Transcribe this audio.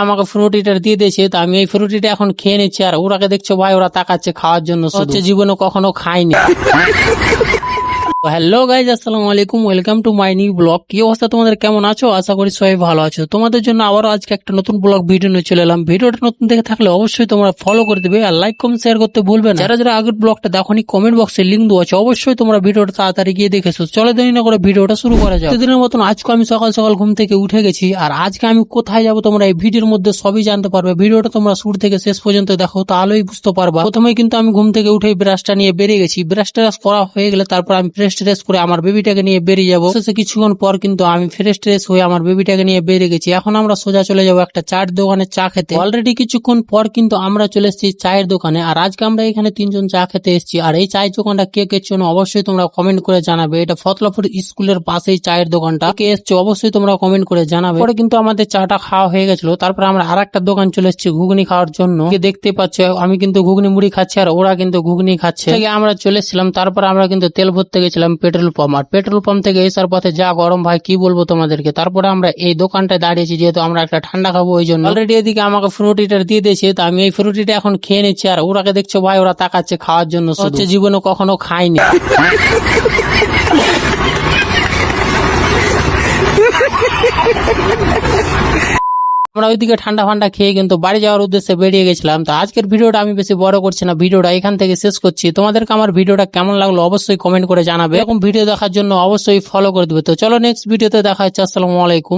আমাকে ফ্রুটিটা দিয়ে দিয়েছে, তো আমি এই ফ্রুটিটা এখন খেয়ে নিচ্ছি। আর ওরাকে দেখছো ভাই, ওরা তাকাচ্ছে খাওয়ার জন্য, হচ্ছে জীবনে কখনো খাইনি। হ্যালো গাইজ, আসসালামু আলাইকুম, welcome to my new blog. কি অবস্থা তোমাদের, কেমন আছো? আশা করি সবাই ভালো আছো। তোমাদের জন্য আবারও আজকে একটা নতুন ব্লগ ভিডিও নিয়ে চলে এলাম। ভিডিওটা নতুন দেখে থাকলে অবশ্যই তোমরা ফলো করে দিবে আর লাইক কমেন্ট শেয়ার করতে ভুলবে না। যারা যারা আগের ব্লগটা দেখোনি কমেন্ট বক্সে লিঙ্ক দেওয়া আছে, অবশ্যই তোমরা ভিডিওটা তাড়াতাড়ি গিয়ে দেখেছো। চলো দেরি না করে ভিডিওটা শুরু করা যাক। প্রতিদিনের মতন আজকে আমি সকাল সকাল ঘুম থেকে উঠে গেছি, আর আজকে আমি কোথায় যাবো তোমরা এই ভিডিওর মধ্যে সবই জানতে পারবে। ভিডিওটা তোমরা শুরু থেকে শেষ পর্যন্ত দেখো, তাহলেই বুঝতে পারবা। প্রথমেই কিন্তু আমি ঘুম থেকে উঠে ব্রাশটা নিয়ে বেরিয়ে গেছি। ব্রাশ ট্রাশ করা হয়ে গেলে তারপর আমি ফ্রেশ ট্রেশ করে আমার বেবিটাকে নিয়ে বেরিয়ে যাবো। কিছুক্ষণ পর কিন্তু আমি ফ্রেশ ট্রেশ হয়ে আমার বেবিটাকে নিয়ে বেরিয়ে গেছি। এখন আমরা সোজা চলে যাবো একটা চায়ের দোকানে চা খেতে। অলরেডি কিছুক্ষণ পর কিন্তু আমরা চলে এসেছি চায়ের দোকানে, আর আজকে আমরা এখানে তিনজন চা খেতে এসেছি। আর এই চায়ের দোকানটা কে কে চেনো অবশ্যই তোমরা কমেন্ট করে জানাবে। এটা ফতলাপুর স্কুলের পাশেই চায়ের দোকানটা। কে এসছো অবশ্যই তোমরা কমেন্ট করে জানাবে। পরে কিন্তু আমাদের চাটা খাওয়া হয়ে গেছিল, তারপর আমরা আর একটা দোকান চলে এসেছি ঘুগনি খাওয়ার জন্য। দেখতে পাচ্ছ আমি কিন্তু ঘুগনি মুড়ি খাচ্ছি আর ওরা কিন্তু ঘুগনি খাচ্ছে। আমরা চলে এসেছিলাম, তারপর আমরা কিন্তু তেল ভরতে গেছিলাম পেট্রোল পাম্প। আর পেট্রোল পাম্প থেকে এসার পথে যা গরম ভাই কি বলবো তোমাদেরকে। তারপরে আমরা এই দোকানটায় দাঁড়িয়েছি, যেহেতু আমরা একটা ঠান্ডা খাবো ওই জন্য। অলরেডি এদিকে আমাকে ফ্রুটিটা দিয়ে দিয়েছে, তো আমি এই ফ্রুটিটা এখন খেয়ে নিচ্ছি। আর ওরাকে দেখছো ভাই, ওরা তাকাচ্ছে খাওয়ার জন্য, হচ্ছে জীবনে কখনো খাইনি। আমরা ওইদিকে ঠান্ডা ফান্ডা খেয়ে কিন্তু বাড়ি যাওয়ার উদ্দেশ্যে বেরিয়ে গেছিলাম। তো আজকের ভিডিওটা আমি বেশি বড় করছি না, ভিডিওটা এখান থেকে শেষ করছি। তোমাদেরকে আমার ভিডিওটা কেমন লাগলো অবশ্যই কমেন্ট করে জানাবে। এরকম ভিডিও দেখার জন্য অবশ্যই ফলো করে দিবে। তো চলো নেক্সট ভিডিওতে দেখা হচ্ছে। আসসালামু আলাইকুম।